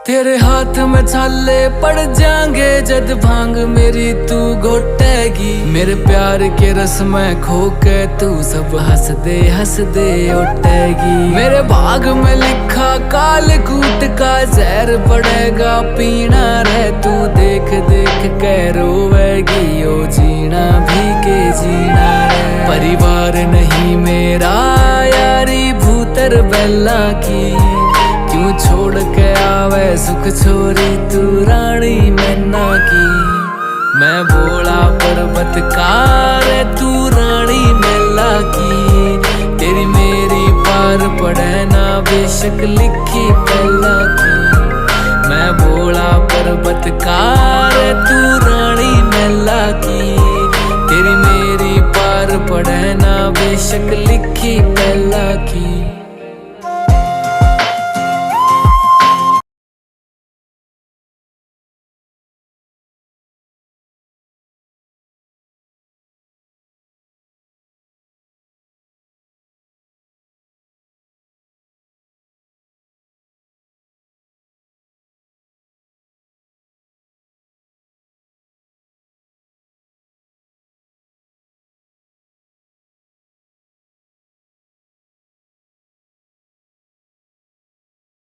तेरे हाथ में छाले पड़ जाएंगे जद भांग मेरी तू घोटेगी। मेरे प्यार के रस में खो के तू सब हंस दे उठेगी। मेरे भाग में लिखा काल कूट का जहर पड़ेगा पीना रे तू देख देख के रोवेगी। ओ जीना भी के जीना रे। परिवार नहीं मेरा यारी भूतर बेला की, क्यों छोड़ के आवे सुख छोरी तू रानी मैना की। मैं भोला पर्वतकार तू रानी मेला की, तेरी मेरी पार पड़े ना बेशक लिखी पहला की। मैं भोला पर्वतकार तू रानी मेला की, तेरी मेरी पार पड़े ना बेशक लिखी पहला की।